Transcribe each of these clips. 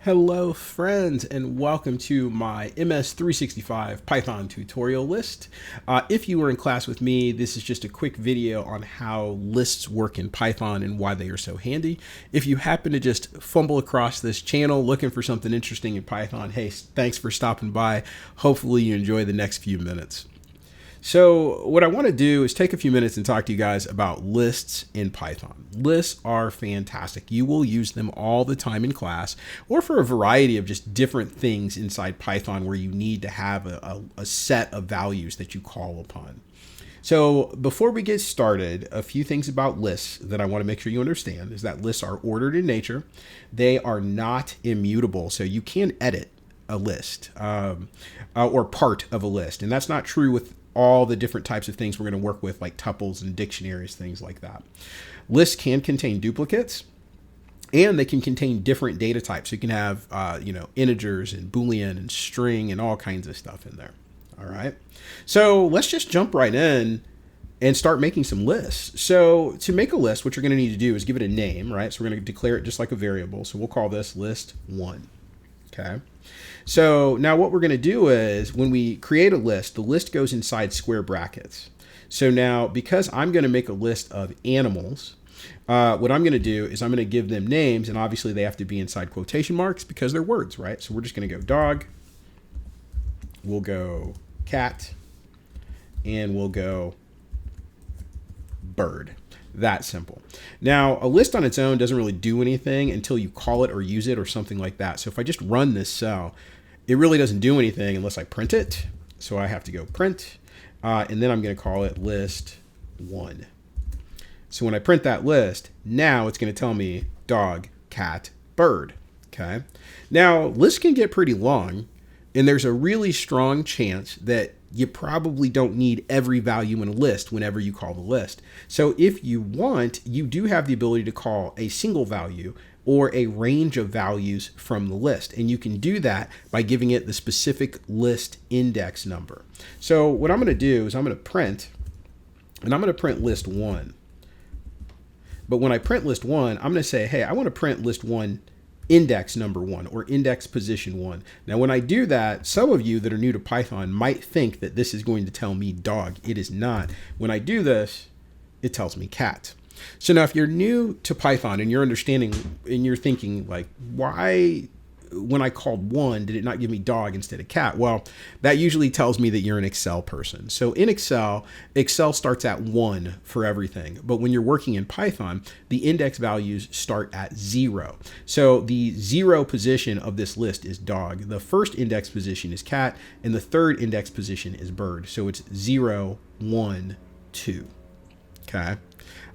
Hello friends and welcome to my MS365 Python tutorial list. If you were in class with me, this is just a quick video on how lists work in Python and why they are so handy. If you happen to just fumble across this channel looking for something interesting in Python, hey, thanks for stopping by. Hopefully you enjoy the next few minutes. So what I want to do is take a few minutes and talk to you guys about lists in Python. Lists are fantastic. You will use them all the time in class or for a variety of just different things inside Python where you need to have a set of values that you call upon. So before we get started, a few things about lists that I want to make sure you understand is that lists are ordered in nature. They are not immutable, so you can edit a list or part of a list. And that's not true with all the different types of things we're going to work with, like tuples and dictionaries, things like that. Lists can contain duplicates, and they can contain different data types. So you can have, integers and Boolean and string and all kinds of stuff in there. All right. So let's just jump right in and start making some lists. So to make a list, what you're going to need to do is give it a name, right? So we're going to declare it just like a variable. So we'll call this list 1. Okay. So now what we're going to do is when we create a list, the list goes inside square brackets. So now because I'm going to make a list of animals, what I'm going to do is I'm going to give them names, and obviously they have to be inside quotation marks because they're words, right? So we're just going to go dog, we'll go cat, and we'll go bird. That simple. Now, a list on its own doesn't really do anything until you call it or use it or something like that. So if I just run this cell, it really doesn't do anything unless I print it. So I have to go print, and then I'm going to call it list 1. So when I print that list, now it's going to tell me dog, cat, bird. Okay. Now, lists can get pretty long, and there's a really strong chance that you probably don't need every value in a list whenever you call the list. So if you want, you do have the ability to call a single value or a range of values from the list. And you can do that by giving it the specific list index number. So what I'm going to do is I'm going to print, and I'm going to print list 1. But when I print list 1, I'm going to say, hey, I want to print list 1 index number 1 or index position 1. Now, when I do that, some of you that are new to Python might think that this is going to tell me dog. It is not. When I do this, it tells me cat. So now if you're new to Python and you're understanding and you're thinking like, why when I called 1, did it not give me dog instead of cat? Well, that usually tells me that you're an Excel person. So in Excel starts at 1 for everything. But when you're working in Python, the index values start at 0. So the 0 position of this list is dog. The first index position is cat, and the third index position is bird. So it's 0, 1, 2. Okay.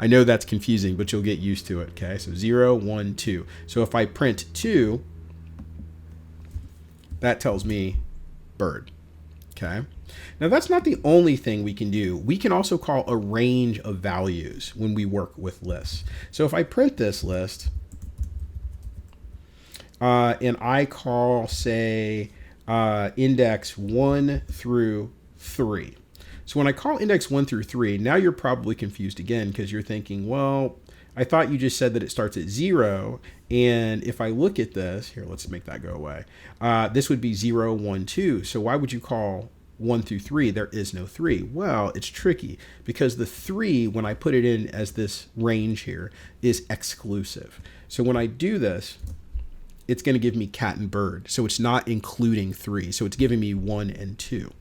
I know that's confusing, but you'll get used to it. Okay. So 0, 1, 2. So if I print 2, that tells me bird. Okay. Now that's not the only thing we can do. We can also call a range of values when we work with lists. So if I print this list and I call, say, index 1 through 3. So when I call index 1 through 3, now you're probably confused again because you're thinking, well, I thought you just said that it starts at 0. And if I look at this, here, let's make that go away. This would be 0, 1, 2. So why would you call 1 through 3? There is no 3. Well, it's tricky because the 3, when I put it in as this range here, is exclusive. So when I do this, it's going to give me cat and bird. So it's not including 3. So it's giving me 1 and 2.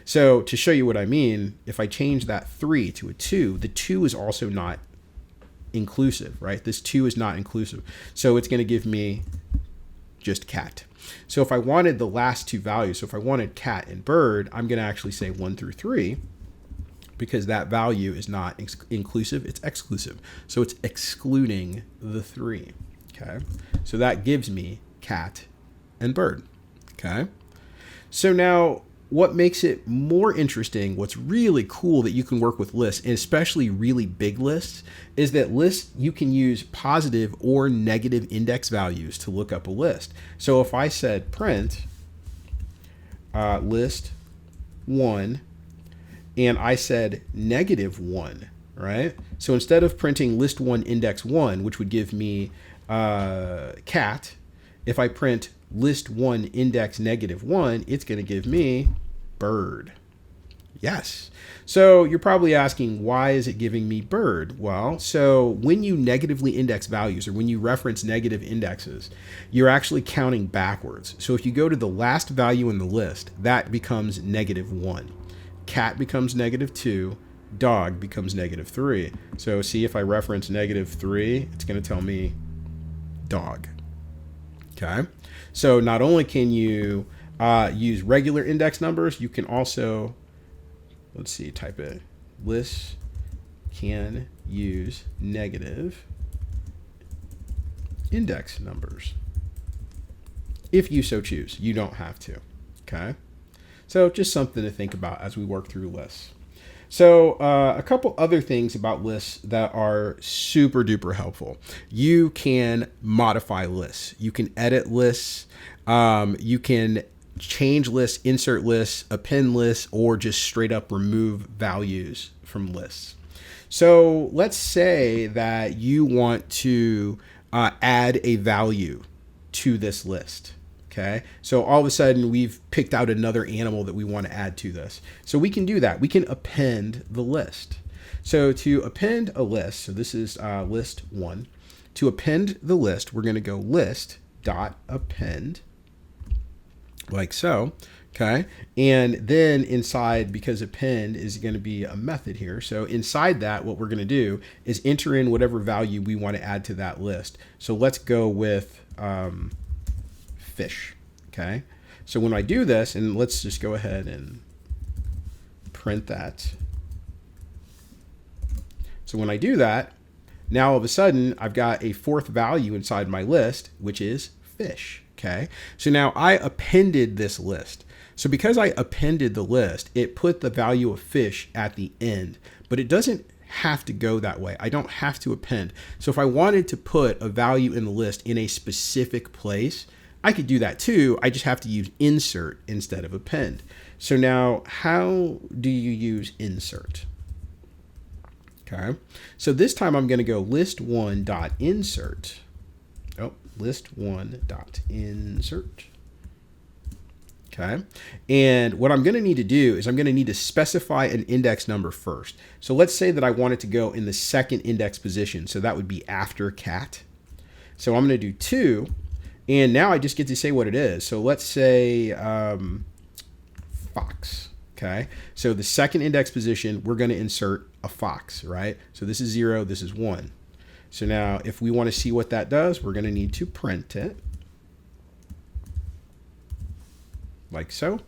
So to show you what I mean, if I change that 3 to a 2, the 2 is also not inclusive, right? This 2 is not inclusive. So it's going to give me just cat. So if I wanted the last 2 values, so if I wanted cat and bird, I'm going to actually say 1 through 3 because that value is not inclusive, it's exclusive. So it's excluding the 3. Okay. So that gives me cat and bird. Okay. So now what makes it more interesting, what's really cool that you can work with lists, and especially really big lists, is that lists, you can use positive or negative index values to look up a list. So if I said print list 1, and I said -1, right? So instead of printing list 1 index 1, which would give me cat, If I print list one index -1, it's going to give me bird. Yes. So you're probably asking, why is it giving me bird? Well, so when you negatively index values, or when you reference negative indexes, you're actually counting backwards. So if you go to the last value in the list, that becomes -1. Cat becomes -2. Dog becomes -3. So see, if I reference -3, it's going to tell me dog. Okay. So not only can you use regular index numbers, you can also, let's see, type it. Lists can use negative index numbers if you so choose. You don't have to. Okay. So just something to think about as we work through lists. So a couple other things about lists that are super duper helpful. You can modify lists. You can edit lists. You can change lists, insert lists, append lists, or just straight up remove values from lists. So let's say that you want to add a value to this list. Okay, so all of a sudden we've picked out another animal that we want to add to this. So we can do that. We can append the list. So to append a list, so this is list 1. To append the list, we're going to go list.append, like so. Okay, and then inside, because append is going to be a method here, so inside that, what we're going to do is enter in whatever value we want to add to that list. So let's go with fish. Okay, so when I do this, and let's just go ahead and print that. So when I do that, now all of a sudden I've got a fourth value inside my list, which is fish. Okay, so now I appended this list. So because I appended the list, it put the value of fish at the end, but it doesn't have to go that way. I don't have to append. So if I wanted to put a value in the list in a specific place, I could do that too. I just have to use insert instead of append. So now, how do you use insert? Okay, so this time I'm going to go list1.insert. Oh, list1.insert. Okay, and what I'm going to need to do is I'm going to need to specify an index number first. So let's say that I want it to go in the second index position. So that would be after cat. So I'm going to do 2. And now I just get to say what it is. So let's say fox. Okay. So the second index position, we're going to insert a fox, right? So this is 0, this is 1. So now if we want to see what that does, we're going to need to print it. Like so.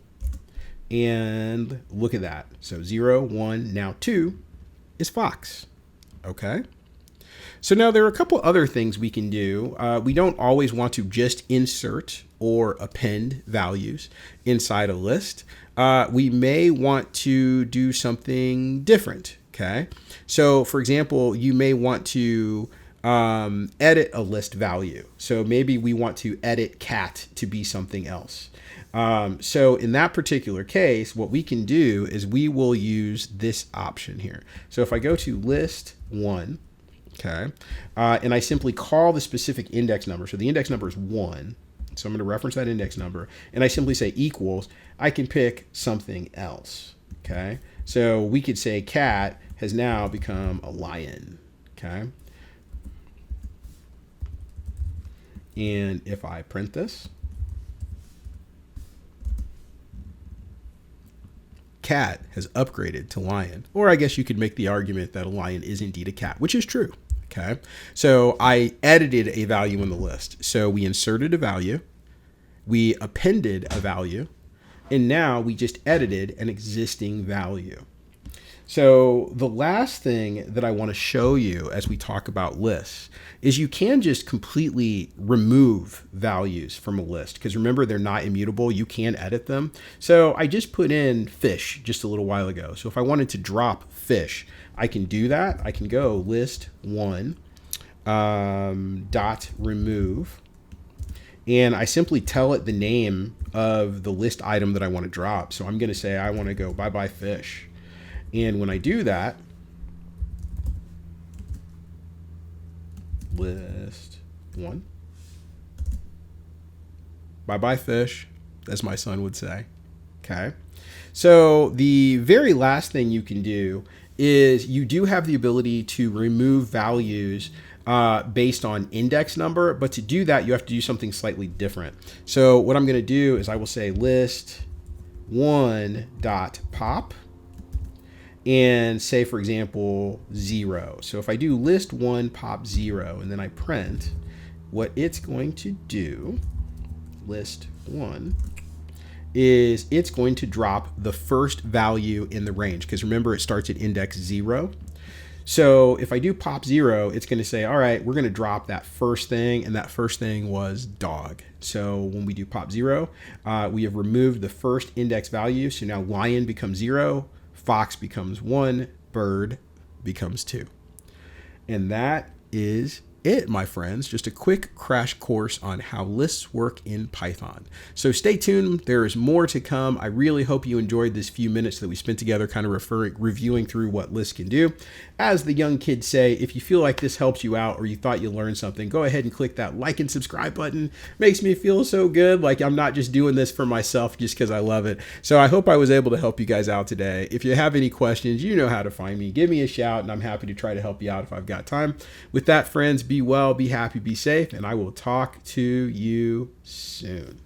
And look at that. So 0, 1, now 2 is fox. Okay. So now there are a couple other things we can do. We don't always want to just insert or append values inside a list. We may want to do something different. Okay. So for example, you may want to edit a list value. So maybe we want to edit cat to be something else. So in that particular case, what we can do is we will use this option here. So if I go to list 1, okay, and I simply call the specific index number. So the index number is 1. So I'm going to reference that index number, and I simply say equals. I can pick something else. Okay, so we could say cat has now become a lion. Okay, and if I print this, cat has upgraded to lion. Or I guess you could make the argument that a lion is indeed a cat, which is true. Okay, so I edited a value in the list. So we inserted a value, we appended a value, and now we just edited an existing value. So the last thing that I want to show you as we talk about lists is you can just completely remove values from a list, because remember, they're not immutable. You can edit them. So I just put in fish just a little while ago. So if I wanted to drop fish, I can do that. I can go list 1 dot remove, and I simply tell it the name of the list item that I want to drop. So I'm going to say I want to go bye fish. And when I do that, list 1, Bye-bye fish, as my son would say. Okay. So the very last thing you can do is you do have the ability to remove values based on index number, but to do that, you have to do something slightly different. So what I'm going to do is I will say list one dot pop and say, for example, 0. So if I do list one pop 0 and then I print, what it's going to do, list one, is it's going to drop the first value in the range, because remember it starts at index 0. So if I do pop 0, it's going to say, all right, we're going to drop that first thing, and that first thing was dog. So when we do pop 0, we have removed the first index value. So now lion becomes 0, fox becomes 1, bird becomes 2. And that is it, my friends. Just a quick crash course on how lists work in Python. So stay tuned. There is more to come. I really hope you enjoyed this few minutes that we spent together kind of reviewing through what lists can do. As the young kids say, if you feel like this helps you out or you thought you learned something, go ahead and click that like and subscribe button. Makes me feel so good. Like I'm not just doing this for myself just because I love it. So I hope I was able to help you guys out today. If you have any questions, you know how to find me. Give me a shout and I'm happy to try to help you out if I've got time. With that, friends, be well, be happy, be safe, and I will talk to you soon.